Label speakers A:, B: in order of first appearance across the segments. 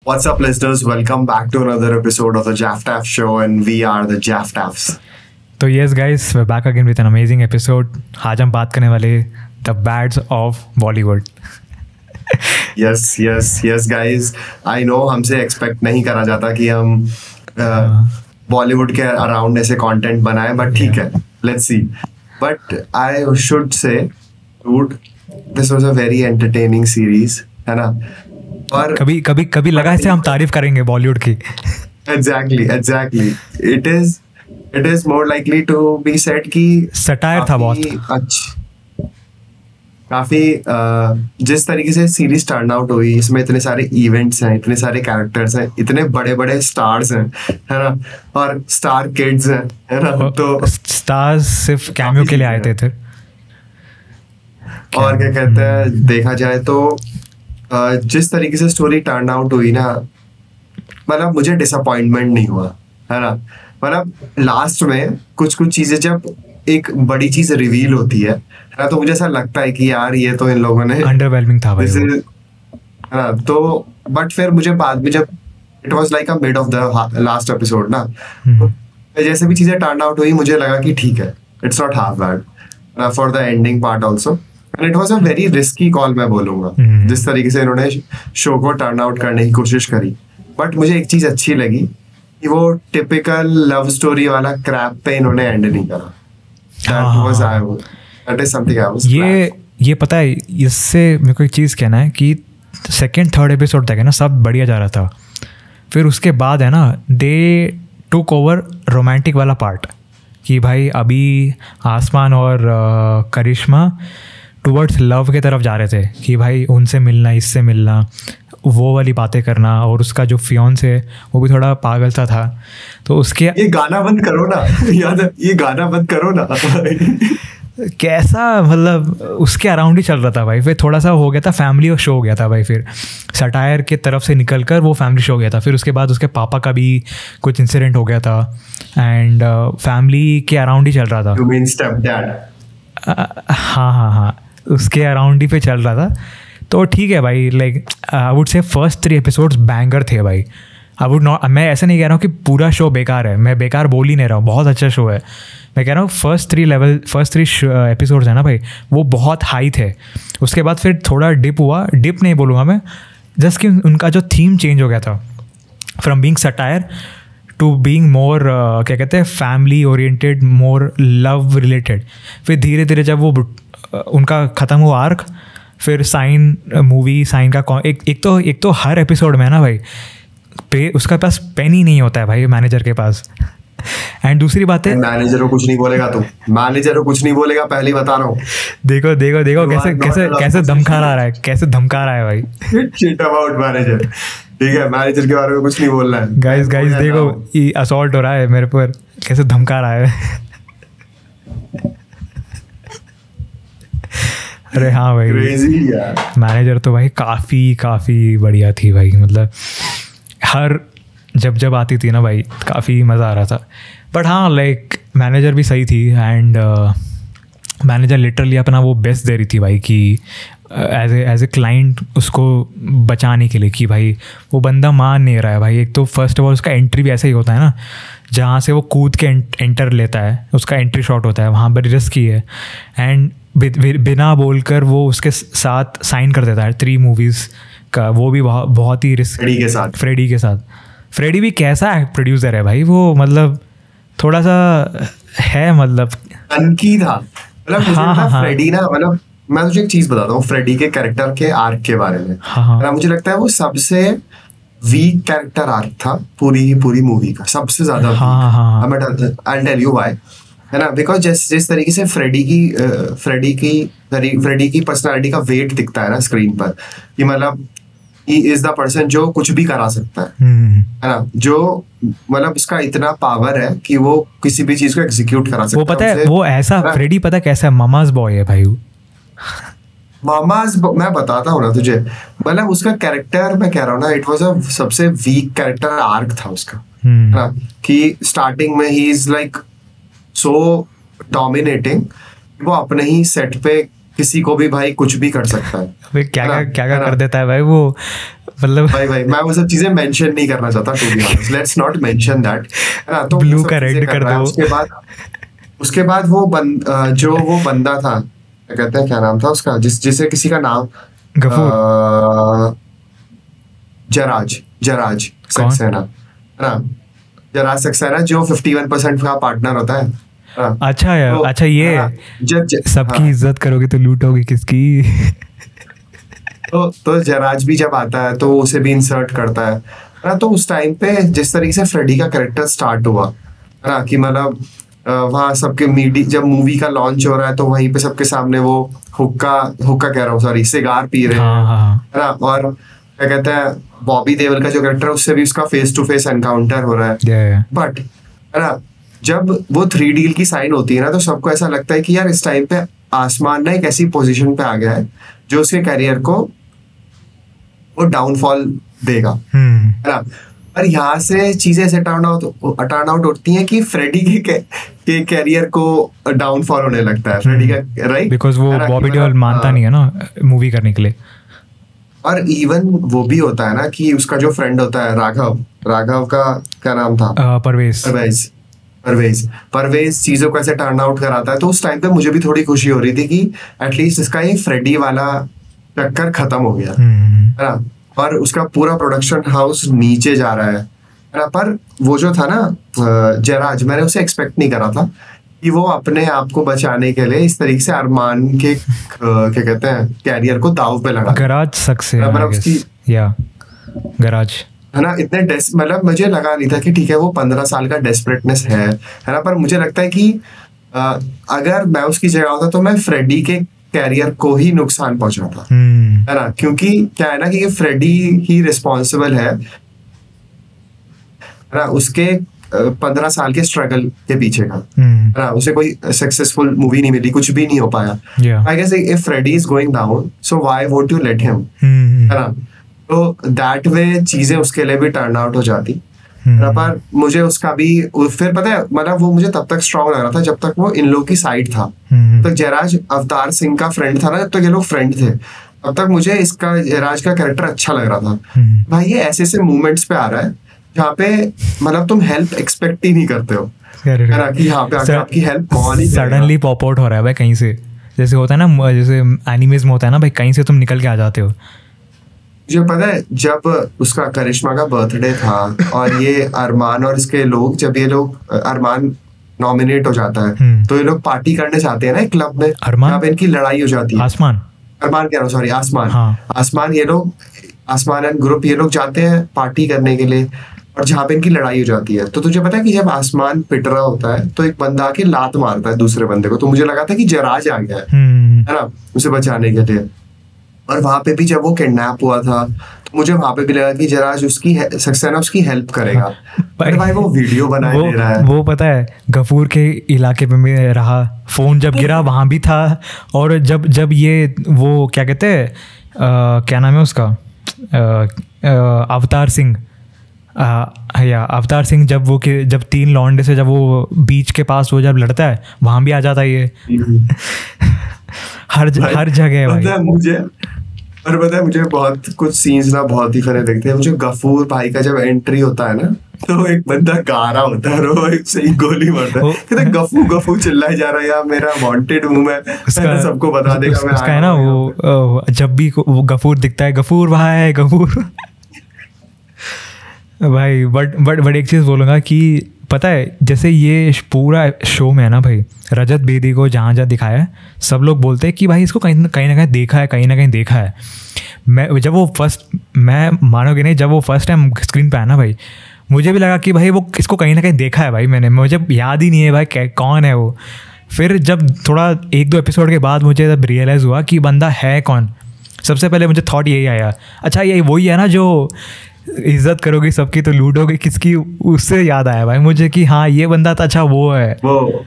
A: What's up, listeners? Welcome back to another episode of the Jaff Taff Show, and we are the Jaff Taffs.
B: तो yes guys, we're back again with an amazing episode. आज हम बात करने वाले the bads of Bollywood.
A: Yes, guys. I know हमसे expect नहीं करा जाता कि हम बॉलीवुड के अराउंड ऐसे कंटेंट बनाए, बट ठीक है, let's see. But I should say, dude, this was a very entertaining series, है ना? और
B: कभी लगा ऐसे हम तारीफ करेंगे बॉलीवुड की.
A: Exactly. It is more likely to be said कि
B: सटायर था बहुत.
A: काफी जिस तरीके से सीरीज टर्न आउट हुई, इसमें इतने सारे इवेंट्स हैं, इतने सारे कैरेक्टर्स हैं, इतने बड़े बड़े स्टार्स हैं, है ना, और स्टार किड्स हैं, है ना, तो
B: स्टार्स सिर्फ कैमियो के लिए आए थे.
A: और क्या कहते हैं, देखा जाए तो जिस तरीके से स्टोरी टर्न आउट हुई ना, मतलब मुझे डिसअपॉइंटमेंट नहीं हुआ, है ना. मतलब लास्ट में कुछ चीजें जब एक बड़ी चीज रिवील होती है ना, तो मुझे ऐसा लगता है कि यार ये तो इन लोगों ने
B: अंडरवेलमिंग था भाई,
A: है ना. तो बट फिर मुझे बाद में जब it was like a mid of the last episode ना, तो जैसे भी चीजें टर्न आउट हुई, मुझे लगा कि ठीक है, it's not half bad for the ending part also. And it was a very risky call, मैं बोलूंगा, जिस तरीके से इन्होंने शो को टर्न आउट करने की कोशिश करी. बट मुझे एक चीज अच्छी लगी कि वो टिपिकल लव स्टोरी वाला क्रैप पे इन्होंने एंड नहीं करा. That is something I was
B: ये पता है, इससे मेरे को एक चीज़ कहना है कि सेकेंड थर्ड एपिसोड तक है ना सब बढ़िया जा रहा था. फिर उसके बाद है ना, दे टुक ओवर रोमांटिक वाला पार्ट कि भाई अभी आसमान और करिश्मा टुवर्ड्स लव के तरफ जा रहे थे कि भाई उनसे मिलना, इससे मिलना, वो वाली बातें करना. और उसका जो फियोन्स है वो भी थोड़ा पागल सा था. तो उसके
A: ये गाना बंद करो ना याद है, ये गाना बंद करो ना
B: कैसा, मतलब उसके अराउंड ही चल रहा था भाई. फिर थोड़ा सा हो गया था, फैमिली शो हो गया था भाई. फिर सटायर के तरफ से निकल कर वो फैमिली शो हो गया था. फिर उसके बाद उसके पापा का भी कुछ इंसिडेंट हो गया था एंड फैमिली के अराउंड ही चल रहा था.
A: You mean stepdad?
B: हाँ, उसके अराउंड ही पे चल रहा था. तो ठीक है भाई, लाइक आई वुड से फर्स्ट 3 एपिसोड्स बैंगर थे भाई. आई वुड नॉट, मैं ऐसा नहीं कह रहा हूँ कि पूरा शो बेकार है, मैं बेकार बोल ही नहीं रहा हूँ, बहुत अच्छा शो है. मैं कह रहा हूँ फर्स्ट 3 एपिसोड्स है ना भाई, वो बहुत हाई थे. उसके बाद फिर थोड़ा डिप हुआ, डिप नहीं बोलूँगा मैं, जस्ट कि उनका जो थीम चेंज हो गया था from being satire to being more क्या कहते हैं, family oriented, more love related. फिर धीरे धीरे जब वो उनका ख़त्म हुआ आर्क, फिर साइन मूवी, साइन का एक तो हर एपिसोड में ना भाई उसका पास पेन ही नहीं होता है भाई मैनेजर के पास. एंड दूसरी बात है,
A: मैनेजर को कुछ नहीं बोलेगा, तू मैनेजर को कुछ नहीं बोलेगा, पहले बता रहा हूँ.
B: देखो कैसे धमका रहा है, कैसे धमका रहा है भाई.
A: Shit about manager. ठीक है, मैनेजर के बारे में कुछ नहीं बोलना है.
B: गाइस देखो, ये असॉल्ट हो रहा है मेरे पर, कैसे धमका रहा है. अरे हाँ भाई, मैनेजर तो भाई काफ़ी बढ़िया थी भाई. मतलब हर जब आती थी ना भाई, काफ़ी मज़ा आ रहा था. बट हाँ, लाइक मैनेजर भी सही थी एंड मैनेजर लिटरली अपना वो बेस्ट दे रही थी भाई कि एज ए क्लाइंट उसको बचाने के लिए, कि भाई वो बंदा मान नहीं रहा है भाई. एक तो फर्स्ट ऑफ ऑल उसका एंट्री भी ऐसा ही होता है ना, जहाँ से वो कूद के एंटर लेता है, उसका एंट्री शॉट होता है, वहाँ पर रिस्की है. एंड बिना बोलकर वो उसके साथ साइन कर देता है 3 मूवीज़ का. वो भी बहुत ही फ्रेडी के साथ. फ्रेडी भी कैसा प्रोड्यूसर है भाई वो, मतलब थोड़ा सा है, मतलब
A: अनकी था. मतलब हाँ. फ्रेडी ना, मतलब मैं तुझे एक चीज बताता हूँ फ्रेडी के कैरेक्टर के आर्क के बारे में. हाँ. मुझे लगता है वो सबसे वीक कैरेक्टर आर्क था पूरी मूवी का, सबसे ज्यादा. I'll tell you why, है ना. बिकॉज जिस तरीके से फ्रेडी की पर्सनालिटी का वेट दिखता है ना स्क्रीन पर, कि मतलब he is the person जो कुछ भी करा सकता है ना, जो मतलब उसका इतना पावर है कि वो किसी भी चीज को एग्जीक्यूट करा सकता है.
B: वो पता है, वो ऐसा फ्रेडी पता कैसा मामाज बॉय है भाई.
A: मैं बताता हूँ ना तुझे, मतलब उसका कैरेक्टर, मैं कह रहा हूँ ना, इट वाज अ सबसे वीक कैरेक्टर आर्क था उसका, है ना. कि स्टार्टिंग में he is like so dominating, वो अपने ही सेट पे किसी को भी भाई कुछ भी कर सकता है।
B: भाई क्या कर देता है भाई वो, मतलब
A: भाई मैं वो सब चीजें मेंशन नहीं करना चाहता, to be honest, let's not mention that, है ना। तो
B: ब्लू का रेड कर दो।
A: उसके बाद वो जो वो बंदा था, क्या कहते हैं, क्या नाम था उसका, जिसे किसी का नाम जराज सक्सेना, है ना, जराज सक्सेना जो 51% का पार्टनर होता है।
B: अच्छा यार, तो, अच्छा ये सबकी इज्जत करोगे तो लूटोगे किसकी?
A: तो जराज भी जब आता है तो उसे भी इंसर्ट करता है ना। तो उस टाइम पे जिस तरीके से फ्रेडी का कैरेक्टर स्टार्ट हुआ, है ना, कि मतलब वहाँ सबके मीडिया, जब मूवी का लॉन्च हो रहा है तो वहीं पे सबके सामने वो हुक्का कह रहा हूँ, सॉरी, सिगार पी रहे हैं, है ना। और क्या कहते हैं, बॉबी देओल का जो कैरेक्टर, उससे भी उसका फेस टू फेस एनकाउंटर हो रहा है। बट है ना, जब वो 3 डील की साइन होती है ना, तो सबको ऐसा लगता है कि यार इस टाइम पे आसमान ना एक ऐसी पोजीशन पे आ गया है जो उसके कैरियर को वो डाउनफॉल देगा, है ना। और यहाँ से चीजें ऐसे टर्न आउट होती हैं कि फ्रेडी के कैरियर को डाउनफॉल होने लगता है, फ्रेडी का, राइट,
B: बिकॉज वो बॉबी देओल मानता नहीं है ना मूवी करने के लिए।
A: और इवन वो भी होता है ना कि उसका जो फ्रेंड होता है राघव का क्या नाम था, परवेज चीजों को ऐसे टर्न आउट कराता है। तो उस टाइम पे मुझे भी थोड़ी खुशी हो रही थी कि एटलीस्ट इसका ये फ्रेडी वाला चक्कर खत्म हो गया, है ना। और उसका पूरा प्रोडक्शन हाउस नीचे जा रहा है ना। पर वो जो था ना जराज, मैंने उसे एक्सपेक्ट नहीं करा था कि वो अपने आप को बचाने के लिए इस तरीके से अरमान के क्या कहते हैं कैरियर को दाव पे लगा।
B: गराज गराज,
A: है ना, इतने मतलब मुझे लगा नहीं था कि ठीक है वो 15 साल का डेस्परेटनेस है ना। पर मुझे लगता है कि अगर मैं उसकी जगह होता तो मैं फ्रेडी के कैरियर को ही नुकसान पहुंचाता, है ना। क्योंकि क्या है ना कि फ्रेडी ही रिस्पॉन्सिबल है ना उसके 15 साल के स्ट्रगल के पीछे का, है ना। उसे कोई सक्सेसफुल मूवी नहीं मिली, कुछ भी नहीं हो पाया। I guess if Freddie is going down, so why won't you let him, है ना। तो दैट वे चीजें उसके लिए भी टर्न आउट हो जाती। पर मुझे उसका भी फिर पता है, मतलब वो मुझे तब तक स्ट्रॉन्ग लग रहा था जब तक वो इन लोग की साइड था। तो जयराज अवतार सिंह का फ्रेंड था ना, जब तक ये लोग फ्रेंड थे तब तक मुझे इसका जयराज का कैरेक्टर अच्छा लग रहा था। भाई ये ऐसे ऐसे मूवमेंट्स पे आ रहा है जहाँ पे मतलब तुम हेल्प एक्सपेक्ट ही नहीं करते हो, है ना, कि यहाँ पे आपकी हेल्प कौन ही
B: सडनली पॉप आउट हो रहा है भाई कहीं से, जैसे होता है ना, जैसे एनिमेज में होता है ना भाई, कहीं से तुम निकल के आ जाते हो।
A: मुझे पता है जब उसका करिश्मा का बर्थडे था और ये अरमान और इसके लोग, जब ये लोग अरमान नॉमिनेट हो जाता है तो ये लोग पार्टी करने जाते हैं ना एक क्लब में, जहाँ पे इनकी लड़ाई हो जाती है। अरमान कह रहा हूँ, सॉरी, आसमान एंड ग्रुप ये लोग जाते हैं पार्टी करने के लिए, और जहाँ पे इनकी लड़ाई हो जाती है। तो तुझे पता है कि जब आसमान पिट रहा होता है तो एक बंदा आके लात मारता है दूसरे बंदे को। तो मुझे लगा था कि जराज आ गया है ना उसे बचाने के लिए। और वहां पे भी जब वो किडनैप हुआ था तो मुझे वहां पे भी लगा कि जराज सक्सेना उसकी हेल्प करेगा। भाई वो वीडियो बनाए दे रहा है,
B: वो पता है गफूर के इलाके में भी रहा, फोन जब गिरा वहां भी था। और जब ये वो क्या कहते हैं, क्या नाम है उसका, अवतार सिंह, अवतार सिंह, जब 3 लॉन्डे से जब वो बीच के पास वो जब लड़ता है वहां भी आ जाता है ये। हर जगह भाई।
A: मुझे बहुत कुछ सीन्स ना बहुत ही फनी लगते हैं। मुझे गफूर भाई का जब एंट्री होता है ना तो एक बंदा गा रहा होता है, वो सही गोली मारता है, कहते गफू चिल्लाए जा रहा है, यार मेरा वांटेड हूँ मैं, सबको बता देगा मैं।
B: उसका है ना वो जब भी वो गफूर दिखता है, गफूर भाई गफूर भाई। बट एक चीज़ बोलूँगा कि पता है जैसे ये पूरा शो में है ना भाई, रजत बेदी को जहाँ दिखाया है सब लोग बोलते हैं कि भाई इसको कहीं ना कहीं देखा है। मैं मानोगे नहीं, जब वो फर्स्ट टाइम स्क्रीन पे आया ना भाई, मुझे भी लगा कि भाई वो इसको कहीं ना कहीं देखा है भाई मैंने, मुझे याद ही नहीं है भाई कौन है वो। फिर जब थोड़ा 1-2 एपिसोड के बाद मुझे जब रियलाइज़ हुआ कि बंदा है कौन, सबसे पहले मुझे थॉट यही आया, अच्छा यही वही है ना जो इज्जत करोगे सबकी तो लूटोगे किसकी, उससे याद आया भाई मुझे कि हाँ ये बंदा था, अच्छा वो है
A: वो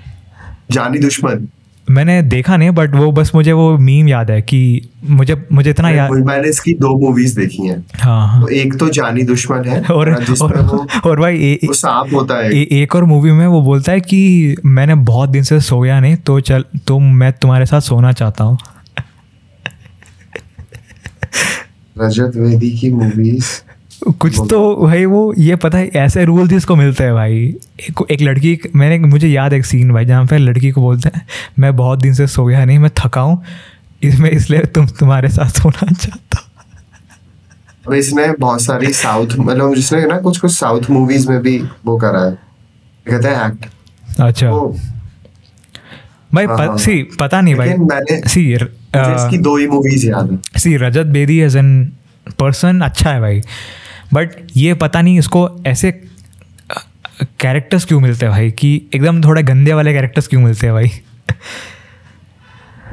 A: जानी दुश्मन।
B: मैंने देखा नहीं बट वो बस मुझे वो मीम याद है कि मुझे इतना याद।
A: मैंने इसकी 2 मूवीज देखी हैं।
B: हाँ।
A: तो एक तो जानी दुश्मन है
B: और भाई
A: वो सांप होता है।
B: एक और मूवी में वो बोलता है कि मैंने बहुत दिन से सोया नहीं तो मैं तुम्हारे साथ सोना चाहता हूँ।
A: रजत बेदी की मूवीज
B: कुछ तो भाई, वो ये पता है ऐसे रूल जिसको मिलते हैं भाई। एक लड़की, मुझे याद है एक सीन भाई जहाँ पे लड़की को बोलते हैं मैं बहुत दिन से सोया नहीं, मैं थका हूँ इसलिए तुम्हारे साथ सोना चाहता हूँ।
A: अब इसने बहुत सारी साउथ, मतलब जिसने ना कुछ साउथ मूवीज में भी वो करा है, कहते हैं एक्ट।
B: अच्छा भाई पता नहीं भाई,
A: इसकी 2 ही मूवीज याद है।
B: रजत बेदी एज एन पर्सन अच्छा है भाई, बट ये पता नहीं इसको ऐसे कैरेक्टर्स क्यों मिलते हैं भाई, कि एकदम थोड़ा गंदे वाले कैरेक्टर्स क्यों मिलते हैं भाई।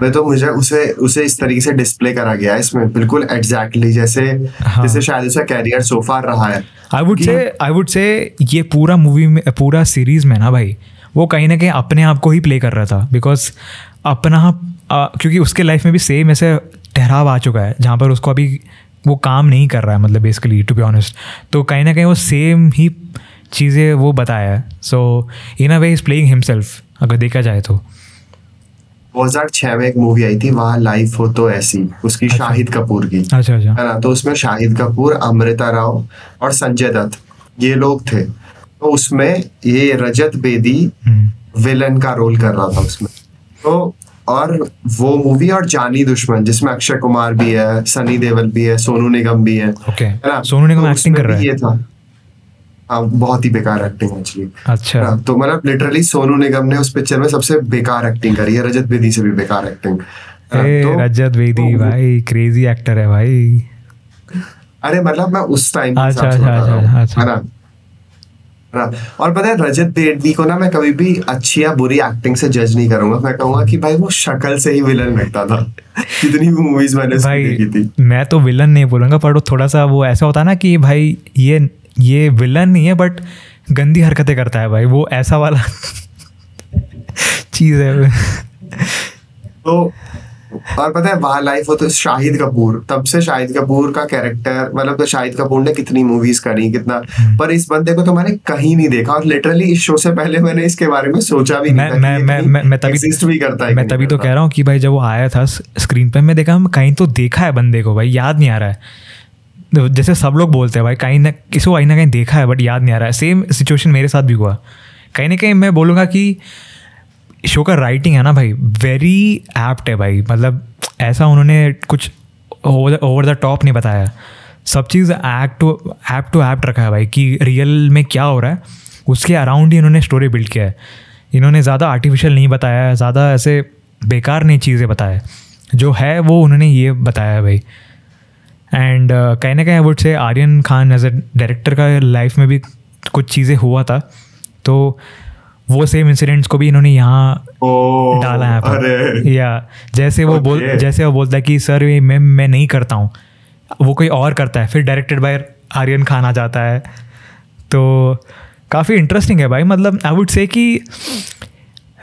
A: मैं तो मुझे उसे इस तरीके से डिस्प्ले करा गया है इसमें, बिल्कुल एग्जैक्टली जैसे शायद उसका कैरियर सो फार रहा है।
B: आई वुड से ये पूरा मूवी में, पूरा सीरीज में ना भाई, वो कहीं ना कहीं अपने आप को ही प्ले कर रहा था, बिकॉज अपना क्योंकि उसके लाइफ में भी सेम ऐसे ठहराव आ चुका है जहाँ पर उसको अभी वो काम नहीं कर रहा है, मतलब बेसिकली टू बी ऑनेस्ट। तो कहीं ना कहीं वो सेम ही चीज़ें वो बताया है। सो इन अ वे इज प्लेइंग हिमसेल्फ, अगर देखा जाए तो।
A: 2006 में एक मूवी आई थी वहाँ लाइफ हो तो ऐसी, उसकी शाहिद कपूर की,
B: अच्छा
A: है ना। तो उसमें शाहिद कपूर, अमृता राव और संजय दत्त ये लोग थे। तो उसमें ये रजत बेदी विलन का रोल कर रहा था उसमें। तो और वो मूवी और जानी दुश्मन जिसमें अक्षय कुमार भी है, सनी देओल भी है, सोनू निगम भी है,
B: है ना। सोनू निगम एक्टिंग कर रहा है।
A: ये था हाँ, बहुत ही बेकार एक्टिंग एक्चुअली।
B: अच्छा।
A: तो मतलब लिटरली सोनू निगम ने उस पिक्चर में सबसे बेकार एक्टिंग करी है, रजत बेदी से भी बेकार एक्टिंग।
B: तो रजत बेदी भाई क्रेजी एक्टर है भाई।
A: अरे मतलब मैं उस टाइम
B: अच्छा
A: है ना। और पता है रजत बेदी को ना मैं कभी भी अच्छी या बुरी एक्टिंग से जज नहीं करूंगा, मैं कहूंगा कि भाई वो शक्ल से ही विलन लगता था। कितनी भी मूवीज मैंने उसकी देखी थी।
B: मैं तो विलन नहीं बोलूंगा, पर वो थोड़ा सा वो ऐसा होता है ना कि भाई ये विलन नहीं है बट गंदी हरकतें करता है भाई, वो ऐसा वाला चीज है।
A: तो और पता है वहाँ लाइफ हो तो शाहिद कपूर, तब से शाहिद कपूर का कैरेक्टर, मतलब तो शाहिद कपूर ने कितनी मूवीज करी कितना, पर इस बंदे को तो मैंने कहीं नहीं देखा। और लिटरली इस शो से पहले मैंने इसके बारे में सोचा भी नहीं था
B: मैं तभी
A: एग्जिस्ट भी करता है।
B: मैं तभी तो कह रहा हूँ कि भाई जब वो आया था स्क्रीन पे, मैं देखा कहीं तो देखा है बंदे को भाई, याद नहीं आ रहा है। जैसे सब लोग बोलते हैं भाई कहीं ना कहीं देखा है बट याद नहीं आ रहा है। सेम सिचुएशन मेरे साथ भी हुआ। कहीं ना कहीं मैं बोलूँगा कि शो का राइटिंग है ना भाई वेरी एप्ट है भाई, मतलब ऐसा उन्होंने कुछ ओवर द टॉप नहीं बताया, सब चीज़ एप्ट रखा है भाई कि रियल में क्या हो रहा है उसके अराउंड ही इन्होंने स्टोरी बिल्ड किया है। इन्होंने ज़्यादा आर्टिफिशियल नहीं बताया, ज़्यादा ऐसे बेकार नहीं चीज़ें बताया, जो है वो उन्होंने ये बताया है भाई। एंड कहीं ना कहीं I would say Aryan Khan as a director का लाइफ में भी कुछ चीज़ें हुआ था, तो वो सेम इंसिडेंट्स को भी इन्होंने यहाँ डाला है पर। या जैसे वो बोलता है कि सर मैं नहीं करता हूँ, वो कोई और करता है, फिर डायरेक्टेड बाय आर्यन खान आ जाता है। तो काफ़ी इंटरेस्टिंग है भाई। मतलब आई वुड से कि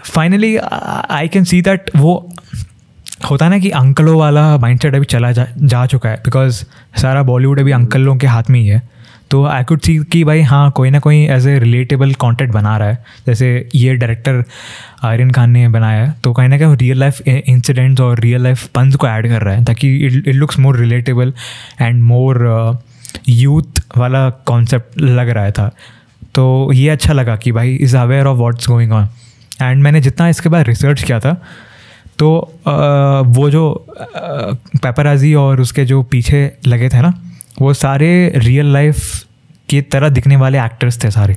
B: finally I can see that वो होता है ना कि अंकलों वाला माइंडसेट अभी चला जा चुका है, बिकॉज सारा बॉलीवुड अभी अंकलों के हाथ में ही है। तो आई कुड सी कि भाई हाँ कोई ना कोई एज ए रिलेटेबल कंटेंट बना रहा है, जैसे ये डायरेक्टर आर्यन खान ने बनाया है, तो कहीं ना कहीं रियल लाइफ इंसिडेंट्स और रियल लाइफ पन्स को ऐड कर रहा है ताकि it looks more relatable and more youth वाला कॉन्सेप्ट लग रहा था। तो ये अच्छा लगा कि भाई is aware of what's going on. And मैंने जितना इसके बाद रिसर्च किया था तो वो जो पेपराजी और उसके जो पीछे लगे थे ना, वो सारे रियल लाइफ की तरह दिखने वाले एक्टर्स थे सारे।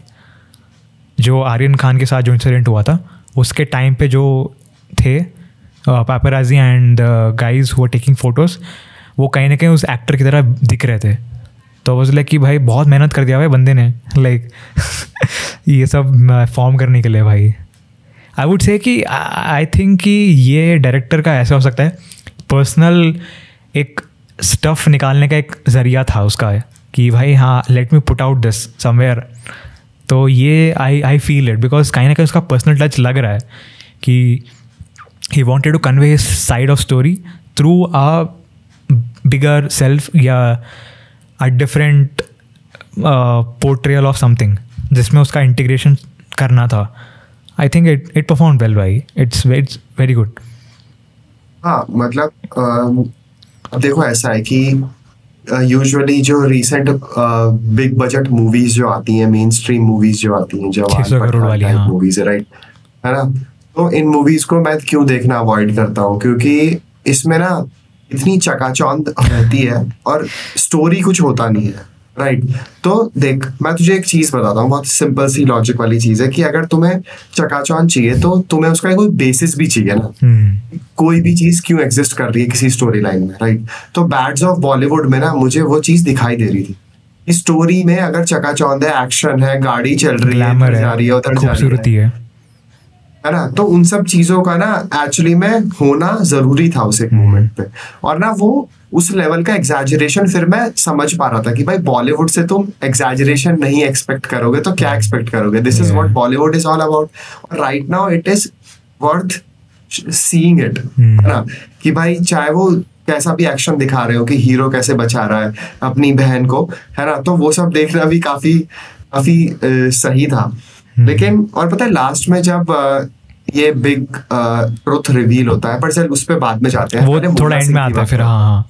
B: जो आर्यन खान के साथ जो इंसिडेंट हुआ था उसके टाइम पे जो थे paparazzi and guys who were taking photos, वो कहीं ना कहीं उस एक्टर की तरह दिख रहे थे। तो वो लाइक कि भाई बहुत मेहनत कर दिया भाई बंदे ने, लाइक ये सब फॉर्म करने के लिए भाई। आई वुड से कि आई थिंक कि ये डायरेक्टर का ऐसा हो सकता है पर्सनल एक स्टफ़ निकालने का एक ज़रिया था उसका कि भाई हाँ let me put out this somewhere. तो ये आई फील इट बिकॉज कहीं ना कहीं उसका पर्सनल टच लग रहा है कि he wanted to convey his side of story through a bigger self या a different portrayal of something जिसमें उसका इंटीग्रेशन करना था। I think it perform well भाई, इट्स वेरी गुड।
A: हाँ मतलब अब देखो ऐसा है कि यूजुअली जो रिसेंट बिग बजट मूवीज जो आती हैं, मेन स्ट्रीम मूवीज जो आती हैं, जवान
B: 600 करोड़ वाली, हाँ।
A: मूवीज है, राइट, है ना, तो इन मूवीज को मैं क्यों देखना अवॉइड करता हूँ, क्योंकि इसमें ना इतनी चकाचौंध रहती है और स्टोरी कुछ होता नहीं है, राइट। तो देख, मैं तुझे एक चीज बताता हूँ, बहुत सिंपल सी लॉजिक वाली चीज है कि अगर तुम्हें चकाचौंध चाहिए तो तुम्हें उसका कोई बेसिस भी चाहिए ना, कोई भी चीज क्यों एग्जिस्ट कर रही है किसी स्टोरी लाइन में, राइट। तो बैड्स ऑफ बॉलीवुड में ना मुझे वो चीज दिखाई दे रही थी। स्टोरी में अगर चकाचौंध है, एक्शन है, गाड़ी चल रही है, इधर जा रही है, उधर जा रही है ना, तो उन सब चीजों का ना एक्चुअली में होना जरूरी था उस एक मोमेंट पे। और ना वो उस लेवल का एग्जैजरेशन फिर मैं समझ पा रहा था कि भाई बॉलीवुड से तुम एग्जैजरेशन नहीं एक्सपेक्ट करोगे तो क्या एक्सपेक्ट करोगे, this is what Bollywood is all about. और right now it is worth seeing it, है ना, कि भाई चाहे वो कैसा भी एक्शन दिखा रहे हो कि हीरो कैसे बचा रहा है अपनी बहन को, है ना, तो वो सब देखना भी काफी सही था। लेकिन और पता है लास्ट में जब ये बिग ट्रुथ रिवील होता है, पर चल उस पे बाद में जाते हैं,
B: वो थोड़ा एंड में आता है फिर। हाँ,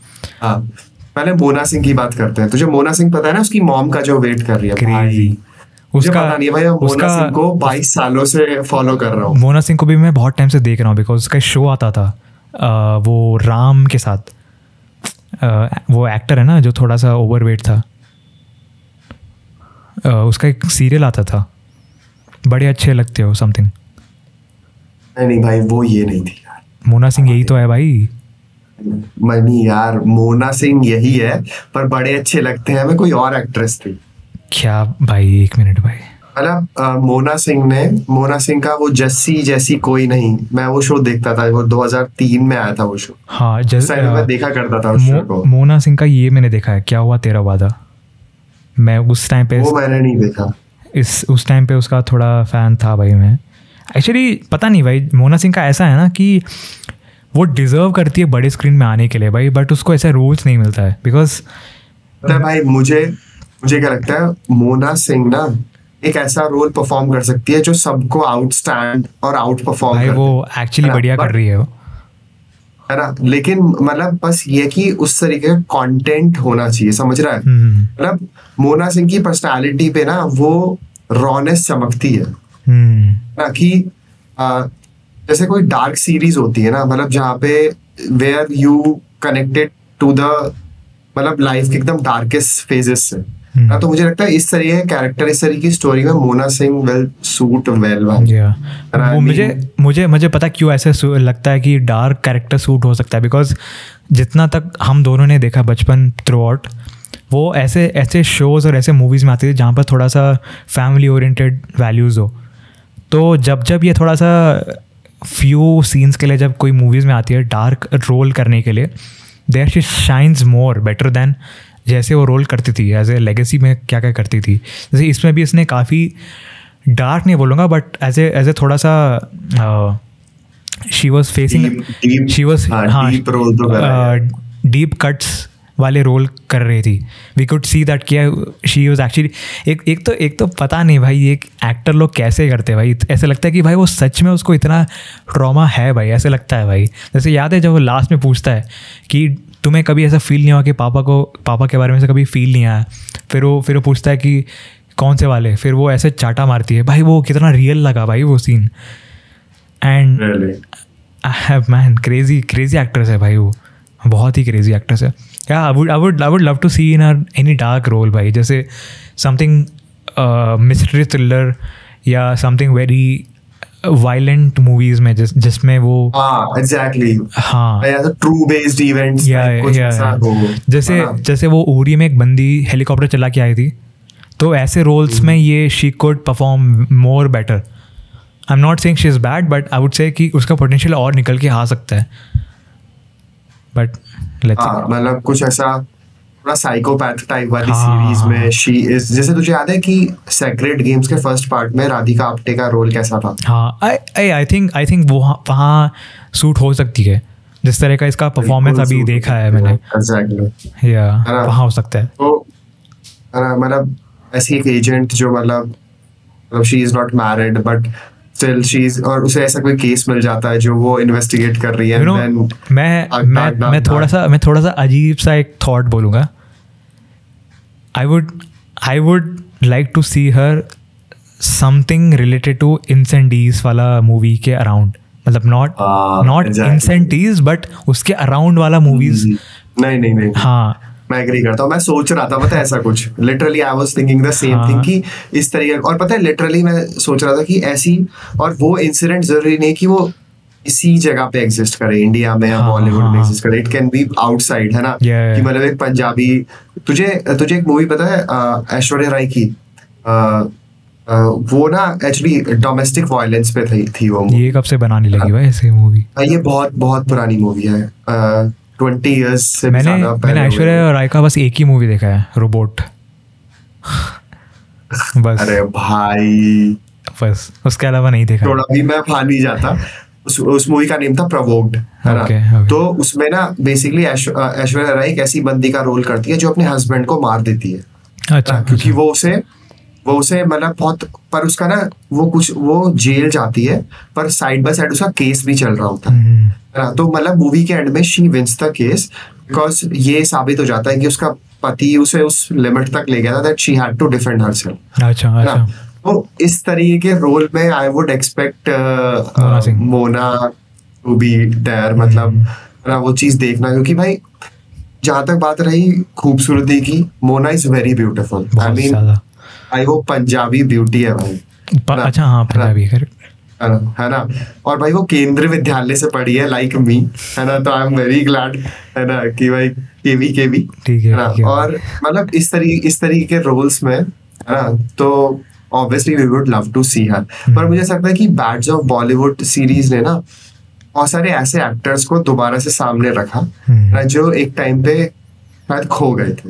A: पहले मोना सिंह की बात करते हैं। तुझे मोना सिंह पता है ना, उसकी मॉम का जो वेट कर रही है भाई, उसका पता नहीं है भाई, मोना सिंह को 22 सालों से फॉलो कर रहा हूँ।
B: मोना सिंह को भी मैं बहुत टाइम से देख रहा हूँ, बिकॉज उसका शो आता था वो राम के साथ, वो एक्टर है ना जो थोड़ा सा ओवरवेट था, उसका एक सीरियल आता था, बड़े अच्छे लगते हो समथिंग।
A: नहीं भाई, वो ये नहीं थी यार,
B: मोना सिंह यही तो है भाई।
A: नहीं यार, मोना सिंह यही है, पर बड़े अच्छे लगते हैं हमें कोई और एक्ट्रेस थी
B: क्या भाई। एक मिनट भाई,
A: मतलब मोना सिंह का वो जस्सी जैसी कोई नहीं, मैं वो शो देखता था, वो 2003 में आया था वो शो।
B: हाँ,
A: मैं देखा करता था उस शो को।
B: मोना सिंह का ये मैंने देखा है, क्या हुआ तेरा वादा, मैं उस टाइम पे,
A: वो मैंने नहीं देखा।
B: उस टाइम पे उसका थोड़ा फैन था भाई मैं एक्चुअली। पता नहीं भाई, मोना सिंह का ऐसा है ना कि वो डिजर्व करती है बड़े स्क्रीन में आने के लिए भाई, बट उसको ऐसा रोल्स नहीं मिलता है बिकॉज
A: भाई मुझे क्या लगता है, मोना सिंह ना एक ऐसा रोल परफॉर्म कर सकती है जो सबको आउटस्टैंड और आउट परफॉर्म
B: भाई, वो एक्चुअली बढ़िया कर रही है वो,
A: है ना। लेकिन मतलब बस ये कि उस तरीके का कंटेंट होना चाहिए, समझ रहा है। मतलब मोना सिंह की पर्सनालिटी पे ना वो रॉनेस चमकती है ना, कि जैसे कोई डार्क सीरीज होती है ना, मतलब जहाँ पे where you connected to the मतलब लाइफ के एकदम डार्केस्ट फेजेस से ना, तो मुझे लगता है इस तरीके का कैरेक्टर, इस तरीके की स्टोरी में Mona Singh will suit well.
B: मुझे पता क्यों ऐसे लगता है कि डार्क कैरेक्टर सूट हो सकता है, बिकॉज जितना तक हम दोनों ने देखा बचपन थ्रू आउट, वो ऐसे शोज़ और ऐसे मूवीज़ में आती थी जहाँ पर थोड़ा सा फैमिली ओरिएंटेड वैल्यूज़ हो। तो जब ये थोड़ा सा फ्यू सीन्स के लिए जब कोई मूवीज़ में आती है डार्क रोल करने के लिए, there she shines more better than जैसे वो रोल करती थी एज ए लेगेसी में क्या क्या करती थी। जैसे इसमें भी इसने काफ़ी डार्क नहीं बोलूँगा, बट एज ए थोड़ा सा she was facing, she was deep cuts वाले रोल कर रही थी। वी कुड सी दैट किया शी वॉज एक्चुअली एक तो पता नहीं भाई ये एक्टर लोग कैसे करते हैं भाई, ऐसे लगता है कि भाई वो सच में उसको इतना ट्रॉमा है भाई, ऐसे लगता है भाई। जैसे याद है जब वो लास्ट में पूछता है कि तुम्हें कभी ऐसा फील नहीं हुआ कि पापा के बारे में से कभी फील नहीं आया, फिर वो पूछता है कि कौन से वाले, फिर वो ऐसे चाटा मारती है भाई, वो कितना रियल लगा भाई वो scene. And man crazy actress है भाई, वो बहुत ही क्रेजी एक्ट्रेस है। Yeah, I would love to see in any dark role भाई, जैसे something mystery thriller या something very violent movies में जिसमें वो
A: exactly true based events
B: जैसे वो उरी में एक बंदी हेलीकॉप्टर चला के आई थी, तो ऐसे रोल्स में ये she could perform more better. I'm not saying she is bad, but I would say कि उसका पोटेंशियल और निकल के आ सकता है, बट
A: मतलब कुछ ऐसा थोड़ा साइकोपैथ टाइप वाली सीरीज में शी इज। जैसे तुझे याद है कि सेक्रेड गेम्स के फर्स्ट पार्ट में राधिका आप्टे का रोल कैसा था?
B: हाँ, आई थिंक वो वहाँ सूट हो सकती है, जिस तरह का इसका परफॉर्मेंस अभी देखा है मैंने।
A: एग्जैक्टली,
B: या वहाँ हो सकता है।
A: तो मतलब ऐसी एक एजेंट जो मतलब she is not married but still she is, और उसे ऐसा कोई केस मिल जाता है जो वो इन्वेस्टिगेट कर रही है।
B: मैं थोड़ा सा अजीब सा एक थॉट बोलूँगा I would like to see her something related to इंसेंटीज वाला मूवी के अराउंड, मतलब नॉट इंसेंटीज बट उसके अराउंड वाला मूवीज।
A: नहीं
B: हाँ
A: मैं एग्री करता हूँ। मैं सोच रहा था पता है ऐसा कुछ, literally I was thinking the same thing कि इस तरीके, और पता है लिटरली मैं सोच रहा था कि ऐसी, और वो इंसिडेंट जरूरी नहीं कि वो इसी जगह पे एग्जिस्ट करे, इंडिया में या बॉलीवुड में एग्जिस्ट करे, इट कैन बी आउटसाइड, है ना। कि मतलब एक पंजाबी, तुझे एक मूवी पता है ऐश्वर्या राय की, वो ना एक्चुअली डोमेस्टिक वायलेंस पे थी वो मूवी।
B: ये कब से बनाने लगी भाई ऐसी मूवी?
A: ये बहुत पुरानी मूवी है, 20 years से
B: मैंने ऐश्वर्या राय का बस एक ही मूवी देखा है, रोबोट। बस अरे
A: भाई
B: बस, उसके अलावा नहीं देखा।
A: थोड़ा भी मैं खा नहीं जाता। उस मूवी का नेम था प्रोवोक्ड, है ना। तो उसमें ना बेसिकली ऐश्वर्या राय एक ऐसी बंदी का रोल करती है जो अपने हस्बैंड को मार देती है।
B: अच्छा,
A: क्योंकि वो उसे मतलब बहुत, पर उसका ना वो जेल जाती है, पर साइड बाय साइड उसका केस भी चल रहा होता है ना। तो मतलब मूवी के एंड में she wins the case, because ये साबित हो जाता है कि उसका पति उसे उस लिमिट तक ले गया था that she had to defend herself.
B: अच्छा।
A: तो इस तरीके के रोल में I would expect Mona to be there, मतलब वो चीज देखना, क्योंकि भाई जहां तक बात रही खूबसूरती की, Mona is very beautiful. I mean भाई वो पंजाबी ब्यूटी है भाई।
B: अच्छा हाँ, पंजाबी
A: है ना। और भाई वो केंद्रीय विद्यालय से पढ़ी है लाइक मी, है ना। तो आई एम वेरी ग्लैड, है ना, कि भाई केवी
B: ठीक है ना।
A: और मतलब इस तरीके के रोल्स में, है ना, तो obviously we would love to see her. पर मुझे लगता है कि बैड्स ऑफ बॉलीवुड सीरीज ने ना बहुत सारे ऐसे एक्टर्स को दोबारा से सामने रखा जो एक टाइम पे शायद खो गए थे।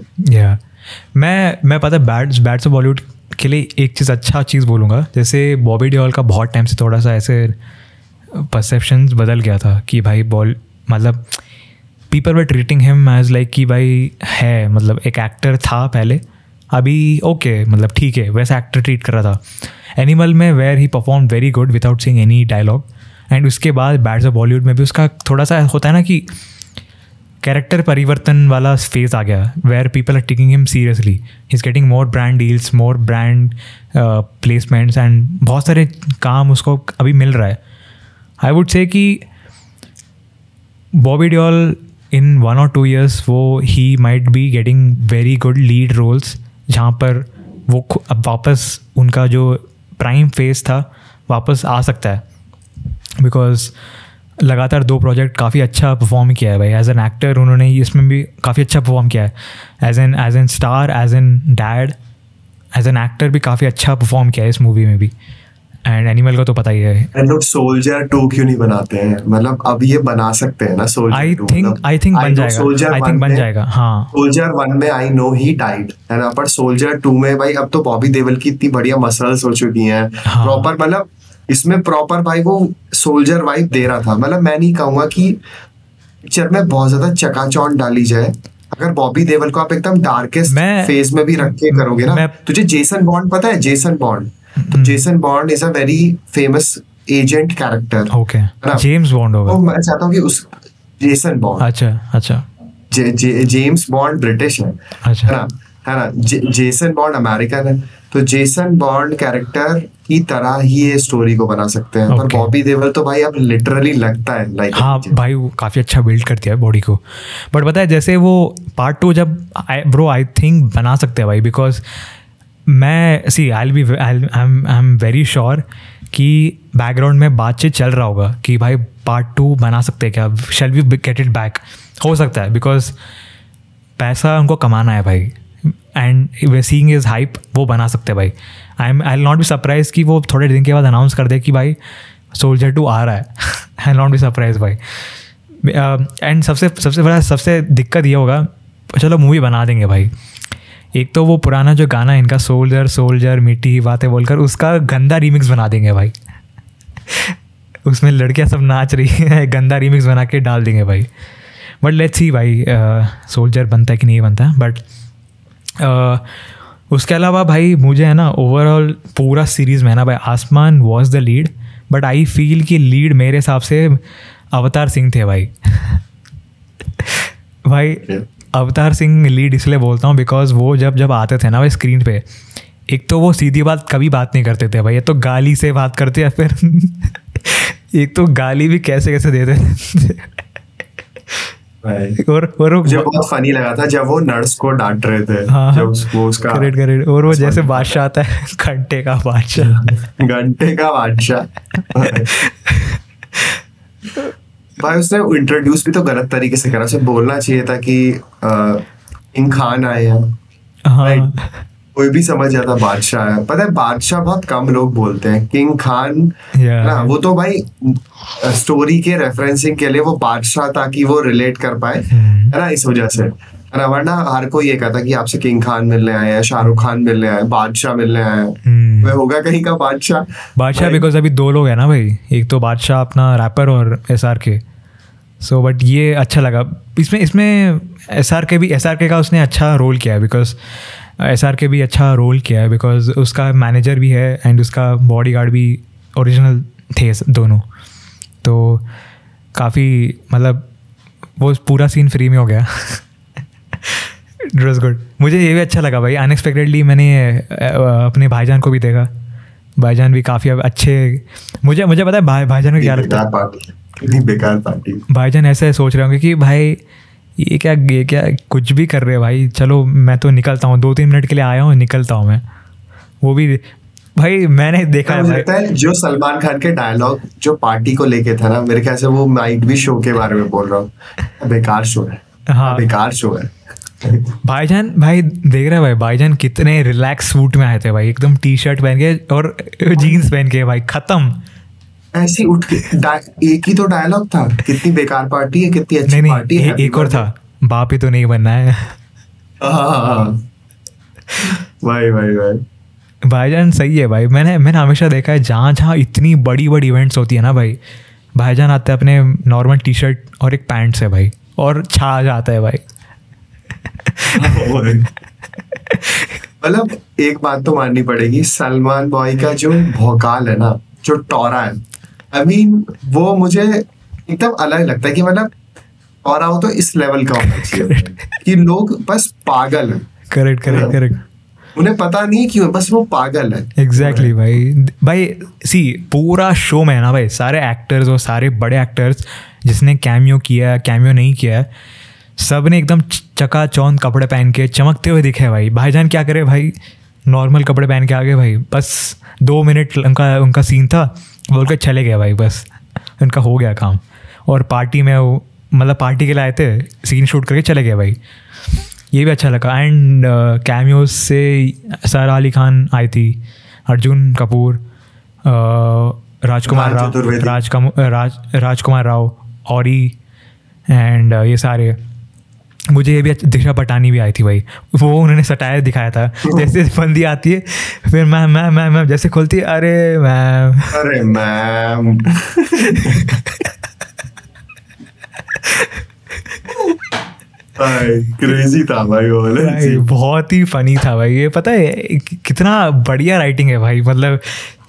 B: मैं पता बैड्स ऑफ बॉलीवुड के लिए एक अच्छा चीज़ बोलूँगा, जैसे बॉबी देओल का बहुत टाइम से थोड़ा सा ऐसे परसेप्शंस बदल गया था कि भाई मतलब people were treating him as like कि भाई है, मतलब एक एक्टर था पहले, अभी ओके मतलब ठीक है, वैसा एक्टर ट्रीट कर रहा था। एनिमल में where he perform very good without seeing any dialogue, and उसके बाद बैड्स ऑफ बॉलीवुड में भी उसका थोड़ा सा होता है ना कि कैरेक्टर परिवर्तन वाला फेज आ गया, where people are taking him seriously, he is getting more brand deals, more brand placements, and बहुत सारे काम उसको अभी मिल रहा है। आई वुड से कि बॉबी देओल इन 1 or 2 years वो he might be getting very good lead roles, जहाँ पर वो अब वापस उनका जो प्राइम फेज था वापस आ सकता है, बिकॉज लगातार 2 प्रोजेक्ट काफ़ी अच्छा परफॉर्म किया है भाई। एज एन एक्टर उन्होंने इसमें भी काफ़ी अच्छा परफॉर्म किया है, as an star, as an dad, as an actor भी काफ़ी अच्छा परफॉर्म किया है इस मूवी में भी। एंड एनिमल का तो पता ही है।
A: लोग सोल्जर 2 क्यों नहीं बनाते हैं, मतलब अब ये बना सकते हैं ना सोल्जर 2।
B: आई थिंक बन जाएगा। हाँ,
A: सोल्जर 1 में आई नो ही डाइड, है ना, पर सोल्जर 2 में भाई अब तो बॉबी देओल की इतनी बढ़िया मसल्स हो चुकी हैं, प्रॉपर, मतलब इसमें प्रॉपर भाई वो सोल्जर वाइब दे रहा था। मतलब मैं नहीं कहूंगा कि पिक्चर में बहुत ज्यादा चकाचौंध डाली जाए, अगर बॉबी देओल को आप एकदम डार्केस्ट फेज में भी रख के करोगे ना। तुझे जेसन बॉन्ड पता है? जेसन बॉन्ड, तो Jason bond is a very famous agent character.
B: Okay, James bond होगा।
A: तो मैं चाहता हूँ कि उस जेसन बॉन्ड,
B: अच्छा
A: जेम्स बॉन्ड ब्रिटिश है, है ना, जेसन बॉन्ड अमेरिकन है। तो जेसन बॉन्ड कैरेक्टर की तरह ही ये स्टोरी को बना सकते हैं। पर बॉबी देओल तो भाई अब लिटरली लगता है लाइक,
B: हाँ भाई वो काफ़ी अच्छा बिल्ड कर दिया है बॉडी को। बट पता है जैसे वो पार्ट 2 जब आई थिंक बना सकते हैं भाई, बिकॉज मैं आई एम वेरी श्योर कि बैकग्राउंड में बातचीत चल रहा होगा कि भाई पार्ट 2 बना सकते हैं क्या, shall we get it back, हो सकता है, बिकॉज पैसा उनको कमाना है भाई, and way seeing is hype, वो बना सकते हैं भाई। I will not be surprise कि वो थोड़े दिन के बाद अनाउंस कर दे कि भाई सोल्जर 2 आ रहा है। आई विल नॉट बी सरप्राइज भाई। एंड सबसे दिक्कत ये होगा, चलो मूवी बना देंगे भाई, एक तो वो पुराना जो गाना इनका सोल्जर मीठी बातें बोलकर, उसका गंदा रीमिक्स बना देंगे भाई। उसमें लड़कियां सब नाच रही हैं, गंदा रीमिक्स बना के डाल देंगे भाई। बट लेट्स सी भाई सोल्जर बनता है कि नहीं बनता। बट उसके अलावा भाई मुझे है ना ओवरऑल पूरा सीरीज़ में है ना भाई, आसमान was the lead, but I feel कि लीड मेरे हिसाब से अवतार सिंह थे भाई। भाई अवतार सिंह लीड इसलिए बोलता हूँ बिकॉज वो जब आते थे ना वो स्क्रीन पे, एक तो वो सीधी कभी बात नहीं करते थे भाई, ये तो गाली से बात करते या फिर एक तो गाली भी कैसे कैसे देते थे।
A: और मुझे बहुत फनी लगा था जब वो नर्स को डांट रहे थे।
B: हाँ,
A: जब वो उसका
B: करेक्ट और वो जैसे बादशाह आता है, घंटे का बादशाह
A: भाई उसने इंट्रोड्यूस भी तो गलत तरीके से करा, उसे बोलना चाहिए था कि किंग खान आए हैं।
B: हाँ
A: कोई भी समझ जाता बादशाह है। पता है बादशाह बहुत कम लोग बोलते हैं, किंग खान ना वो तो भाई स्टोरी के रेफरेंसिंग के लिए वो बादशाह ताकि वो रिलेट कर पाए, है ना, इस वजह से, है ना। वरना हर कोई ये कहता कि आपसे किंग खान मिलने आए हैं, शाहरुख खान मिलने आए, बादशाह मिलने आए हैं, वह होगा कहीं का बादशाह
B: बिकॉज अभी 2 लोग हैं ना भाई, एक तो बादशाह अपना रैपर और SRK। सो बट ये अच्छा लगा इसमें SRK का उसने अच्छा रोल किया है, बिकॉज SRK भी अच्छा रोल किया है बिकॉज उसका मैनेजर भी है एंड उसका बॉडीगार्ड भी ओरिजिनल थे दोनों, तो काफ़ी मतलब वो पूरा सीन फ्री में हो गया। It was good. मुझे ये भी अच्छा लगा भाई, अनएक्सपेक्टेडली मैंने अपने भाईजान को भी देखा, भाईजान भी काफ़ी अच्छे, मुझे पता है भाईजान को क्या लगता है,
A: बेकार पार्टी।
B: भाईजान ऐसे सोच रहे होंगे कि भाई ये क्या कुछ भी कर रहे हैं भाई, चलो मैं तो निकलता हूँ, 2-3 मिनट के लिए आया हूँ, निकलता हूँ मैं। वो भी भाई मैंने देखा है,
A: लगता है जो सलमान खान के डायलॉग जो पार्टी को लेके था ना, मेरे ख्याल से वो माइट भी शो के बारे में बोल रहा हूँ, बेकार शो है। हाँ बेकार शो है।
B: भाईजान भाई देख रहे भाई, भाईजान कितने रिलैक्स सूट में आए थे भाई, एकदम टी-शर्ट पहन के और जीन्स पहन के भाई, खत्म
A: ऐसी उठ के एक ही तो डायलॉग था, कितनी बेकार पार्टी है, कितनी अच्छी पार्टी है।
B: एक और था, बाप ही तो नहीं बनना है।
A: भाई
B: भाईजान सही है भाई। मैंने हमेशा देखा है जहाँ इतनी बड़ी इवेंट्स होती है ना भाई, भाईजान आते हैं अपने नॉर्मल टी-शर्ट और एक पैंट से भाई, और छा जाता है भाई।
A: मतलब एक बात तो माननी पड़ेगी, सलमान बॉय का जो भौकाल है ना, जो टॉरा है, I mean, वो मुझे एकदम अलग लगता है कि मतलब और आओ तो इस लेवल का होना चाहिए कि लोग बस पागल हैं।
B: करेक्ट
A: उन्हें पता नहीं क्यों, बस वो पागल है।
B: एग्जैक्टली भाई सी पूरा शो में है ना भाई, सारे एक्टर्स और सारे बड़े एक्टर्स जिसने कैमियो नहीं किया, सब ने एकदम चकाचौंध कपड़े पहन के चमकते हुए दिखे भाई। भाईजान क्या करे भाई, नॉर्मल कपड़े पहन के आ गए भाई, बस 2 मिनट उनका सीन था, बोल के चले गए भाई, बस उनका हो गया काम। और पार्टी में वो मतलब पार्टी के लिए आए थे, सीन शूट करके चले गए भाई, ये भी अच्छा लगा। एंड कैमियोज से सारा अली खान आई थी, अर्जुन कपूर, राजकुमार राव, औरी एंड ये सारे। मुझे ये भी दिशा पटानी भी आई थी भाई, वो उन्होंने सटायर दिखाया था, जैसे बंदी आती है फिर मैम जैसे खोलती है, अरे मैम
A: क्रेजी था भाई वो
B: भाई, बहुत ही फनी था भाई। ये पता है कितना बढ़िया राइटिंग है भाई, मतलब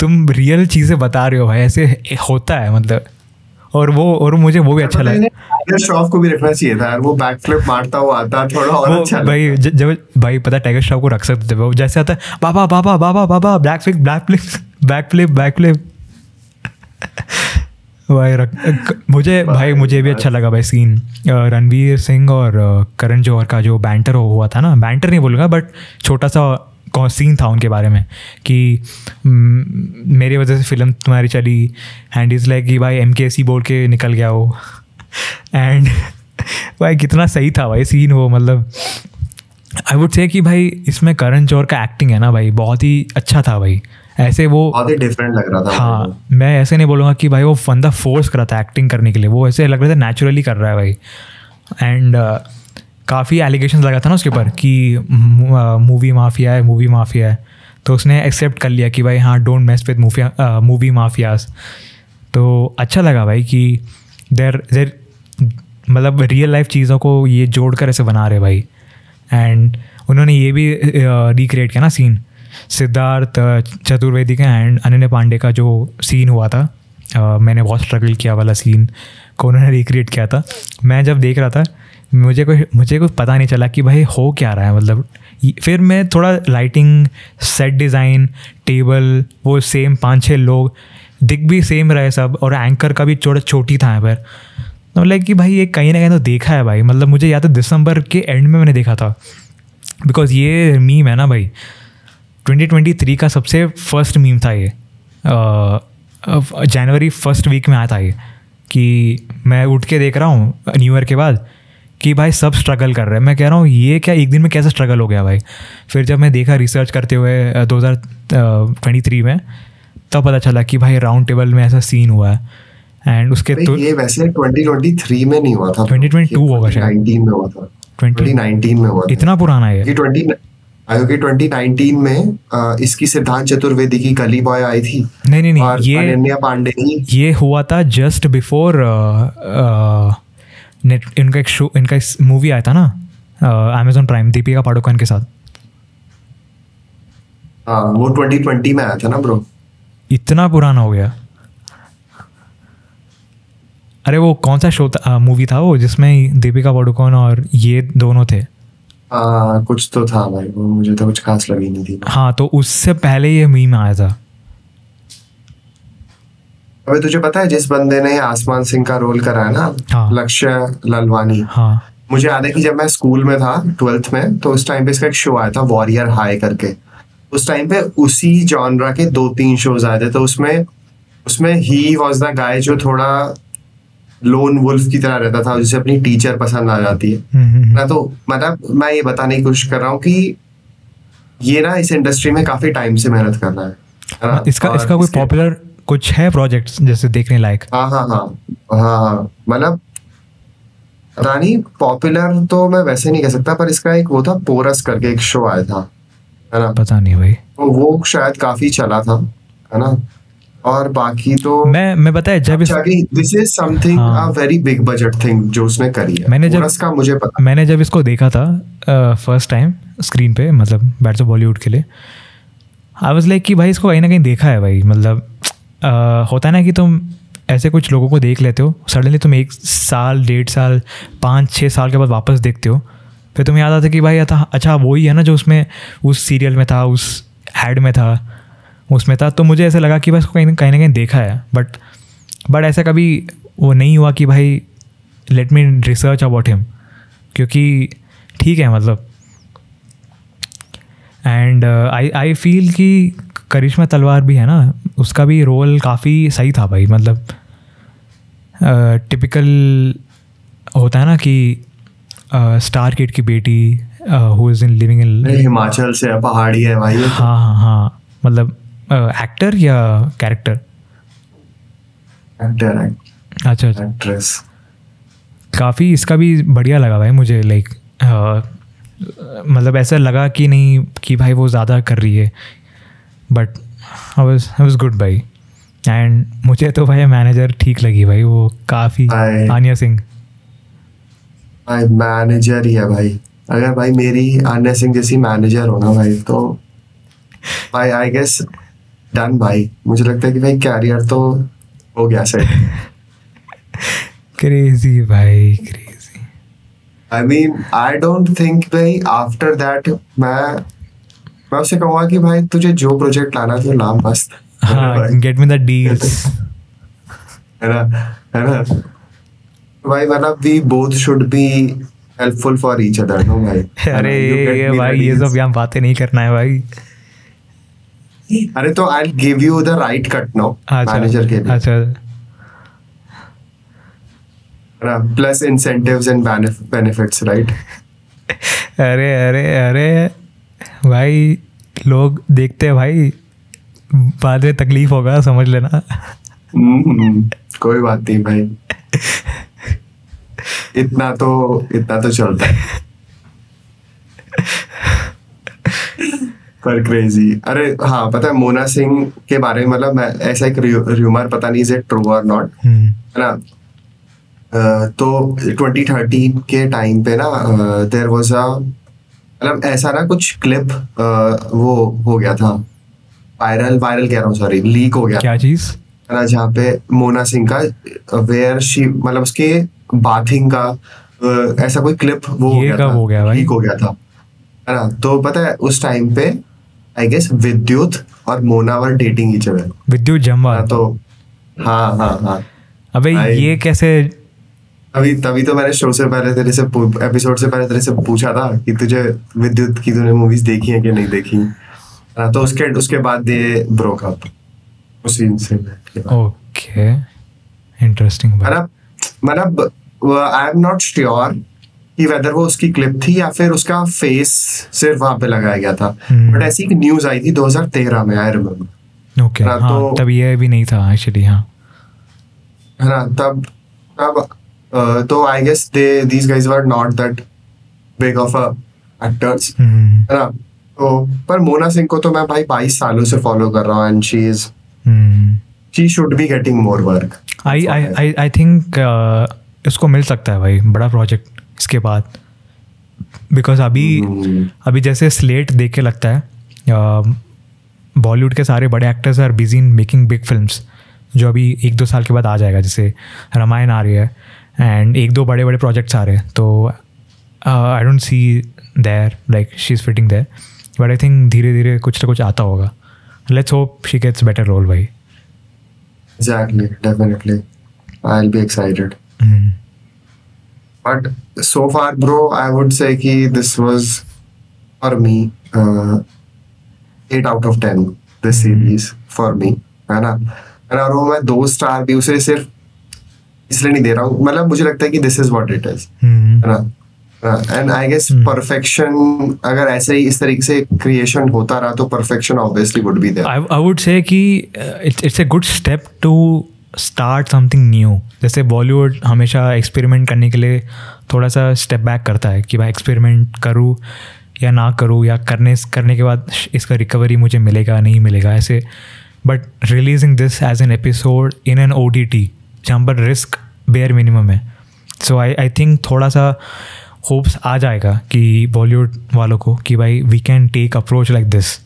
B: तुम रियल चीज़ें बता रहे हो भाई, ऐसे होता है मतलब। और मुझे वो भी अच्छा लगा,
A: टाइगर श्रॉफ को भी रखना चाहिए था यार, वो बैक फ्लिप मारता हुआ आता थोड़ा और अच्छा
B: भाई। जब भाई पता है टाइगर श्रॉफ को रख सकते थे, वो जैसे आता है बाबा बैक फ्लिप भाई मुझे भी अच्छा लगा भाई सीन। रणवीर सिंह और करण जौहर का जो बैंटर हुआ था ना, बैंटर नहीं बोलूँगा बट छोटा सा सीन था उनके बारे में कि मेरी वजह से फिल्म तुम्हारी चली, एंड इज़ लाइक कि भाई MKC बोल के निकल गया वो। एंड भाई कितना सही था भाई सीन वो, मतलब आई वुड से कि भाई इसमें करण जौहर का एक्टिंग है ना भाई, बहुत ही अच्छा था भाई। ऐसे वो
A: बहुत ही डिफरेंट लग रहा था।
B: हाँ, मैं ऐसे नहीं बोलूँगा कि भाई वो बंदा फोर्स कर रहा था एक्टिंग करने के लिए, वो ऐसे लग रहा था नेचुरली कर रहा है भाई। एंड काफ़ी एलिगेशंस लगा था ना उसके ऊपर कि मूवी माफिया है, तो उसने एक्सेप्ट कर लिया कि भाई हाँ don't mess with movie mafias. तो अच्छा लगा भाई कि देर मतलब रियल लाइफ चीज़ों को ये जोड़ कर ऐसे बना रहे भाई। एंड उन्होंने ये भी रिक्रिएट किया ना सीन, सिद्धार्थ चतुर्वेदी का एंड अनन्या पांडे का जो सीन हुआ था, मैंने बहुत स्ट्रगल किया वाला सीन को उन्होंने रिक्रिएट किया था। मैं जब देख रहा था मुझे कुछ पता नहीं चला कि भाई हो क्या रहा है, मतलब फिर मैं थोड़ा लाइटिंग, सेट डिज़ाइन, टेबल, वो सेम 5-6 लोग दिख भी सेम रहे सब, और एंकर का भी छोटी था यहाँ पर, तो लाइक कि भाई ये कहीं ना कहीं तो देखा है भाई, मतलब मुझे याद है दिसंबर के एंड में मैंने देखा था, बिकॉज ये मीम है ना भाई 2023 का सबसे फर्स्ट मीम था ये, जनवरी फर्स्ट वीक में आया था ये, कि मैं उठ के देख रहा हूँ न्यू ईयर के बाद कि भाई सब स्ट्रगल कर रहे हैं, मैं कह रहा हूँ ये क्या एक दिन में कैसे स्ट्रगल हो गया भाई। फिर जब मैं देखा रिसर्च करते हुए 2023 में, तब पता चला कि भाई राउंड टेबल में ऐसा सीन हुआ है। एंड उसके
A: तो ये वैसे 2023 में नहीं हुआ था,
B: 2022 होगा शायद,
A: 2019 में हुआ था, 2019 में हुआ था।
B: इतना पुराना है
A: ये 2019 में इसकी सिद्धांत चतुर्वेदी की गली बॉय आई थी।
B: नहीं
A: और
B: ये
A: अनन्या पांडे
B: ये हुआ था जस्ट बिफोर इनका एक शो, इनका मूवी आया था ना अमेज़न प्राइम, दीपिका पाडुकोन के साथ।
A: हाँ वो 2020 में आया था ना ब्रो।
B: इतना पुराना हो गया। अरे वो कौन सा शो था, मूवी था वो जिसमें दीपिका पाडुकोन और ये दोनों थे?
A: कुछ तो था भाई, वो मुझे तो कुछ खास लगी नहीं थी।
B: हाँ तो उससे पहले ये मीम आया था।
A: अबे तुझे पता है जिस बंदे ने आसमान सिंह का रोल करा है ना,
B: हाँ।
A: लक्ष्य ललवानी।
B: हाँ
A: मुझे याद है कि जब मैं स्कूल में था 12th में, तो उस टाइम पे इसका एक शो आया था वॉरियर हाई करके। उस टाइम पे उसी जॉनरा के 2-3 शोज आए थे, तो उसमें ही वॉज द गाय जो थोड़ा लोन वुल्फ की तरह रहता था, जिसे अपनी टीचर पसंद आ जाती है ना। तो मतलब मैं ये बताने की कोशिश कर रहा हूँ कि ये ना इस इंडस्ट्री में काफी टाइम से मेहनत कर रहा है।
B: इसका कोई पॉपुलर कुछ है प्रोजेक्ट्स जैसे देखने लायक?
A: हाँ मतलब रानी पॉपुलर तो मैं वैसे नहीं कह सकता, पर इसका एक वो था पोरस करके एक शो आया था, है ना?
B: पता नहीं भाई,
A: तो वो शायद काफी चला था, है ना? और बाकी तो
B: मैं पता है जब
A: this is something a very big budget thing जो उसने करी है। मैंने
B: जब इसको देखा था फर्स्ट टाइम स्क्रीन पे, मतलब बैट्स ऑफ बॉलीवुड के लिए, आई वाज लाइक कि भाई इसको कहीं ना कहीं देखा है भाई। मतलब होता है ना कि तुम ऐसे कुछ लोगों को देख लेते हो, सडनली तुम 1 साल 1.5 साल 5-6 साल के बाद वापस देखते हो, फिर तुम्हें याद आता है कि भाई अच्छा वही है ना जो उसमें उस सीरियल में था, उस एड में था, उसमें था। तो मुझे ऐसा लगा कि बस कहीं ना कहीं देखा है, बट ऐसा कभी वो नहीं हुआ कि भाई let me research about him, क्योंकि ठीक है मतलब। एंड आई फील कि करिश्मा तलवार भी है ना, उसका भी रोल काफ़ी सही था भाई। मतलब टिपिकल होता है ना कि स्टार किड की बेटी who is in living in
A: Himachal से, पहाड़ी है भाई।
B: हाँ मतलब एक्टर या कैरेक्टर?
A: एक्टर।
B: अच्छा
A: एक्ट्रेस। काफ़ी
B: इसका भी बढ़िया लगा भाई मुझे, लाइक मतलब ऐसा लगा कि नहीं कि भाई वो ज़्यादा कर रही है, बट आई वाज गुड भाई। एंड मुझे तो भाई मैनेजर ठीक लगी भाई, वो काफ़ी आन्या सिंह
A: भाई मैनेजर ही है भाई। अगर भाई मेरी आन्या सिंह जैसी मैनेजर हो ना भाई, तो भाई आई गेस डन भाई। मुझे लगता है कि भाई कैरियर तो हो गया सेट।
B: क्रेजी भाई, crazy.
A: I mean I don't think भाई आफ्टर दैट मैं उससे कहूँगा कि भाई तुझे जो प्रोजेक्ट लाना तो ला मस्त।
B: हाँ, गेट मी द डील्स,
A: है ना भाई। मतलब we both should be helpful for each other, no भाई।
B: अरे ये भाई ये सब यहाँ बातें नहीं करना है भाई।
A: अरे तो I give you the right cut no manager के लिए।
B: अच्छा,
A: plus incentives and benefits, right?
B: अरे भाई लोग देखते हैं भाई, बाद में तकलीफ होगा, समझ लेना।
A: कोई बात नहीं भाई, इतना तो चलता है। पर क्रेजी। अरे हाँ, पता है मोना सिंह के बारे में, मतलब मैं ऐसा एक र्यूमर, पता नहीं इज इट ट्रू और नॉट, है ना? तो 2013 के टाइम पे ना देयर वाज अ, मतलब ऐसा ना कुछ क्लिप वो हो गया था वायरल कह रहा हूँ, सॉरी, लीक हो गया।
B: क्या चीज?
A: है ना, जहाँ पे मोना सिंह का वेयर शी, मतलब उसके बाथिंग का ऐसा कोई क्लिप वो
B: ये कब हो गया भाई?
A: लीक हो गया था, है ना? तो पता है उस टाइम पे आई गेस विद्युत और मोना वर डेटिंग ईच अदर।
B: विद्युत जम्वाल?
A: तो हाँ।
B: अबे ये कैसे?
A: तभी तो मैंने शो से पहले तेरे से एपिसोड से पहले तेरे से पूछा था कि तुझे विद्युत की तूने मूवीज देखी है कि नहीं देखी। तो उसके बाद दे ब्रोक अप उस इंसिडेंट।
B: Okay, interesting.
A: मतलब आई एम नॉट श्योर कि वेदर वो उसकी क्लिप थी या फिर उसका फेस सिर्फ वहां पे लगाया गया था, बट ऐसी एक न्यूज आई थी 2013 में, आई रिमेम्बर।
B: ओके, हाँ, तब ये भी नहीं था एक्चुअली। हाँ,
A: है ना? तब तो I guess these guys were not that big of a actors, है ना? तो पर मोना सिंह को तो मैं भाई 22 सालों से फॉलो कर रहा हूँ, and she should be getting more work.
B: I think इसको मिल सकता है भाई बड़ा प्रोजेक्ट इसके बाद, बिकॉज अभी जैसे स्लेट देख के लगता है बॉलीवुड के सारे बड़े actors are busy in making big films, जो अभी 1-2 साल के बाद आ जाएगा। जैसे रामायण आ रही है एंड 1-2 बड़े बड़े प्रोजेक्ट्स आ रहे हैं, तो I don't see there like she is fitting there, but I think धीरे धीरे कुछ ना कुछ आता होगा। Let's hope she gets better role भाई।
A: Exactly, definitely I will be excited. But so far, bro, I would say कि this was for me 8 out of 10 this series for me, है ना? और वो मैं 2 स्टार भी उसे सिर्फ इसलिए नहीं दे रहा हूँ, मतलब मुझे लगता है कि this is what it is, है ना? And I guess perfection अगर ऐसे ही इस तरीके से creation होता रहा तो perfection obviously would be there.
B: I would say कि it's a good step to start something new. जैसे बॉलीवुड हमेशा एक्सपेरिमेंट करने के लिए थोड़ा सा स्टेप बैक करता है कि भाई एक्सपेरिमेंट करूँ या ना करूँ, या करने के बाद इसका रिकवरी मुझे मिलेगा नहीं मिलेगा ऐसे। But releasing this as an episode in an OTT जहाँ पर रिस्क बेयर मिनिमम है, सो आई थिंक थोड़ा सा होप्स आ जाएगा कि बॉलीवुड वालों को कि भाई we can take approach like this.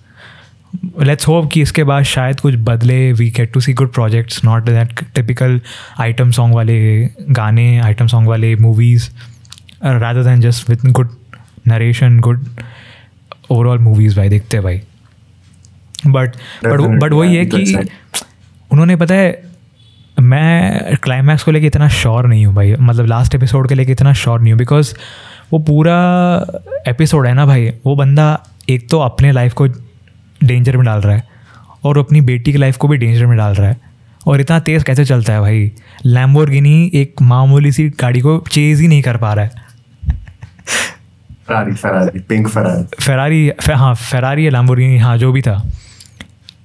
B: Let's hope कि इसके बाद शायद कुछ बदले, we get to see good projects, not that typical item song वाले गाने, आइटम सॉन्ग वाले movies, rather than just with good narration, good overall movies भाई देखते हैं भाई। बट वही है कि उन्होंने, पता है मैं क्लाइमैक्स को लेके इतना श्योर नहीं हूँ भाई, मतलब लास्ट एपिसोड के लेके इतना श्योर नहीं हूँ, बिकॉज वो पूरा एपिसोड है ना भाई, वो बंदा एक तो अपने लाइफ को डेंजर में डाल रहा है और अपनी बेटी की लाइफ को भी डेंजर में डाल रहा है, और इतना तेज़ कैसे चलता है भाई? लैम्बोर्गिनी एक मामूली सी गाड़ी को चेज ही नहीं कर पा रहा है। फेरारी या लैम्बोर्गिनी, हाँ जो भी था,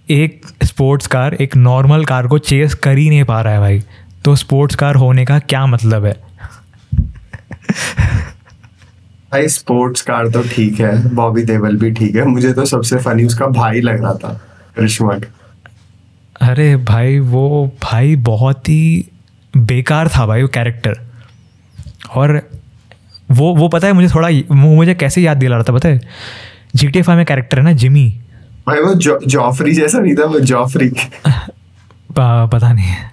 B: एक स्पोर्ट्स कार एक नॉर्मल कार को चेस कर ही नहीं पा रहा है भाई, तो स्पोर्ट्स कार होने का क्या मतलब है?
A: भाई स्पोर्ट्स कार तो ठीक है, बॉबी देओल भी ठीक है, मुझे तो सबसे फनी उसका भाई लग रहा था, करिश्मा का।
B: अरे भाई वो भाई बहुत ही बेकार था भाई वो कैरेक्टर। और वो पता है मुझे कैसे याद दिला रहा था, पता है GTA 5 में कैरेक्टर है ना जिमी
A: भाई, वो जॉफरी जैसा नहीं था? वो जॉफरी
B: पता नहीं है,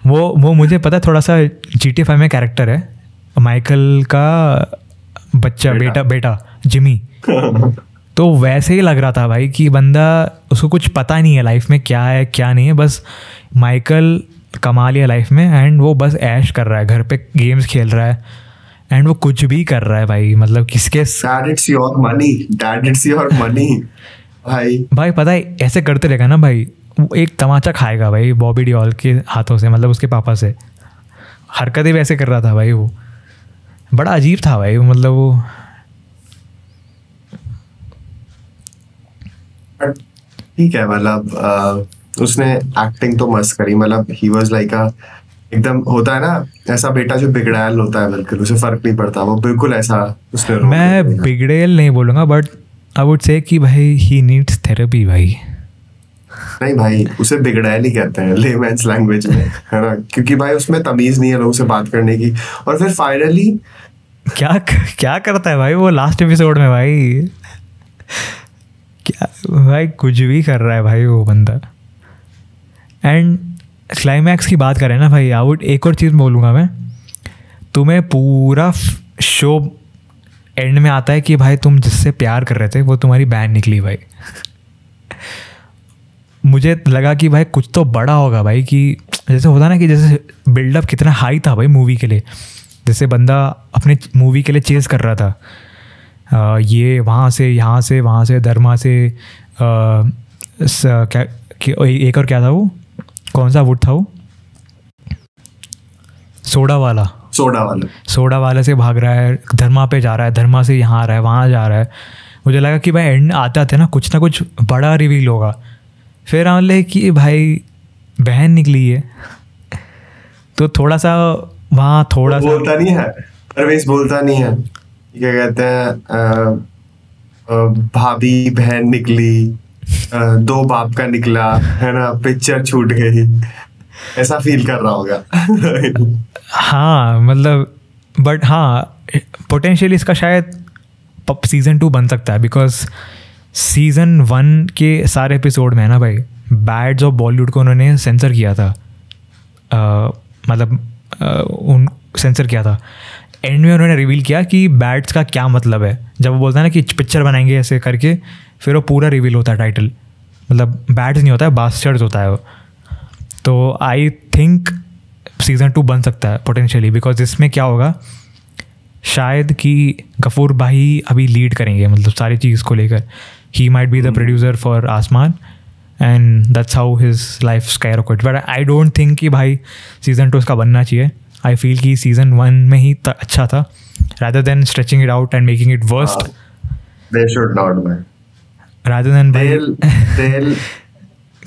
B: वो मुझे पता है थोड़ा सा GTA 5 में कैरेक्टर है माइकल का बच्चा, बेटा जिमी। तो वैसे ही लग रहा था भाई कि बंदा, उसको कुछ पता नहीं है लाइफ में क्या है क्या नहीं है, बस माइकल कमा लिया लाइफ में एंड वो बस ऐश कर रहा है, घर पे गेम्स खेल रहा है एंड वो कुछ भी कर रहा है भाई, मतलब किसके
A: Dad, it's your money भाई
B: पता है ऐसे करते रहेगा ना भाई, वो एक तमाचा खाएगा भाई बॉबी डिओल के हाथों से, मतलब उसके पापा से। हरकतें भी ऐसे कर रहा था भाई, वो बड़ा अजीब था भाई, मतलब वो
A: ठीक है, मतलब उसने एक्टिंग तो मस्त करी, मतलब ही वाज लाइक अ, एकदम होता है ना ऐसा बेटा जो बिगड़ैल होता है, बिल्कुल उसे फर्क नहीं पड़ता, वो बिल्कुल ऐसा उसने।
B: मैं बिगड़ैल नहीं बोलूँगा, बट आई वुड से कि भाई ही नीड्स थेरेपी भाई।
A: नहीं भाई, उसे बिगड़ैल ही कहते हैं लेमैन्स लैंग्वेज में, है ना? क्योंकि भाई उसमें तमीज नहीं है लोगों से बात करने की। और फिर फाइनली
B: क्या करता है भाई वो लास्ट एपिसोड में भाई, क्या भाई कुछ भी कर रहा है भाई वो बंदा। एंड क्लाइमैक्स की बात करें ना भाई, एक और चीज़ बोलूँगा मैं, तुम्हें पूरा शो एंड में आता है कि भाई तुम जिससे प्यार कर रहे थे वो तुम्हारी बहन निकली भाई। मुझे लगा कि भाई कुछ तो बड़ा होगा भाई, कि जैसे होता ना कि जैसे बिल्डअप कितना हाई था भाई मूवी के लिए, जैसे बंदा अपने मूवी के लिए चेज़ कर रहा था, ये वहाँ से यहाँ से वहाँ से धर्मा से क्या एक और क्या था वो, कौन सा वुड था वो, सोडा वाला से भाग रहा है, धर्मा पे जा रहा है, धर्मा से यहाँ आ रहा है, वहाँ जा रहा है। मुझे लगा कि भाई एंड आते आते ना कुछ बड़ा रिवील होगा, फिर हमले कि भाई बहन निकली है। तो थोड़ा सा वहाँ थोड़ा सा
A: बोलता नहीं है, परवेश बोलता नहीं है, क्या कहते हैं, भाभी बहन निकली, दो बाप का निकला है ना, पिक्चर छूट गई, ऐसा फील कर रहा होगा।
B: हाँ मतलब बट हाँ पोटेंशियली इसका शायद सीज़न 2 बन सकता है, बिकॉज सीज़न 1 के सारे एपिसोड में है ना भाई बैड्स ऑफ बॉलीवुड को उन्होंने सेंसर किया था, उन सेंसर किया था। एंड में उन्होंने रिवील किया कि बैड्स का क्या मतलब है, जब वो बोलता है ना कि पिक्चर बनाएंगे ऐसे करके, फिर वो पूरा रिवील होता है टाइटल, मतलब बैड्स नहीं होता है, बास्टर्ड्स होता है वो। तो आई थिंक सीज़न 2 बन सकता है पोटेंशियली, बिकॉज इसमें क्या होगा शायद कि गफूर भाई अभी लीड करेंगे, मतलब सारी चीज़ को लेकर। He might be the producer for Aasman and that's how his life skyrocket. But I don't think कि भाई सीज़न 2 उसका बनना चाहिए। आई फील कि सीज़न 1 में ही अच्छा था, rather than stretching it out and making it worst.
A: They should not, man.
B: Rather than
A: they'll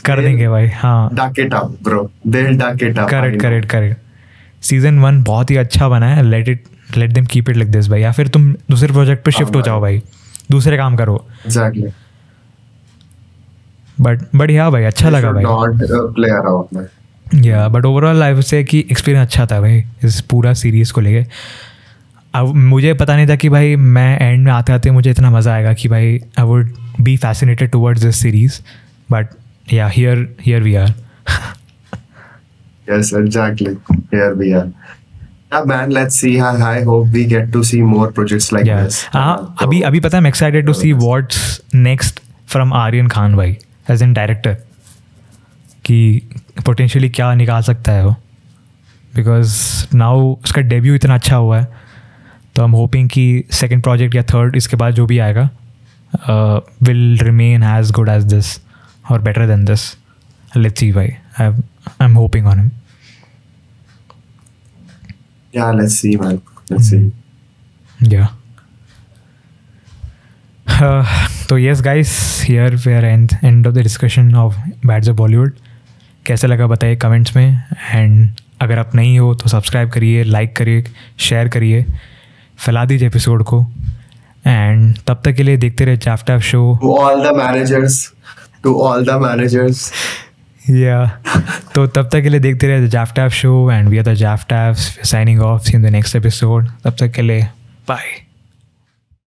B: कर देंगे भाई, हाँ
A: duck it up, bro. They'll duck it up.
B: Correct. Season 1 बहुत ही अच्छा बना है, let them keep it like this भाई, या फिर तुम दूसरे प्रोजेक्ट पे शिफ्ट हो जाओ भाई, दूसरे काम करो।
A: Exactly.
B: बट हाँ भाई अच्छा लगा भाई।
A: Not play around, man.
B: या बट ओवरऑल आई वुड से कि एक्सपीरियंस अच्छा था भाई इस पूरा सीरीज़ को लेके। अब मुझे पता नहीं था कि भाई मैं एंड में आते आते मुझे इतना मज़ा आएगा कि भाई I would be fascinated towards this series, but या here we are.
A: Yes, exactly. Here we are. Yeah, man, let's see. I hope we get to see more projects like this.
B: हाँ अभी पता है I'm excited to see what's next from Aryan Khan भाई as in director, कि potentially क्या निकाल सकता है वो, बिकॉज नाउ उसका डेब्यू इतना अच्छा हुआ है। तो आई एम होपिंग कि सेकंड प्रोजेक्ट या थर्ड इसके बाद जो भी आएगा will remain as good as this और better than this. Let's see भाई, I am hoping on him.
A: Yeah, let's see, man. Let's see.
B: Yeah. तो yes guys, here we are end of the discussion of Bads of Bollywood. कैसे लगा बताइए comments में, and अगर आप नहीं हो तो सब्सक्राइब करिए, लाइक करिए, शेयर करिए, फैला दीजिए एपिसोड को। एंड तब तक के लिए देखते रहे जाफ्टाफ show.
A: To all the managers.
B: या तो तब तक के लिए देखते रहे जाफ्टाफ show, and we are the जाफ्टाफ्स, signing off, see in the next episode. तब तक के लिए बाय।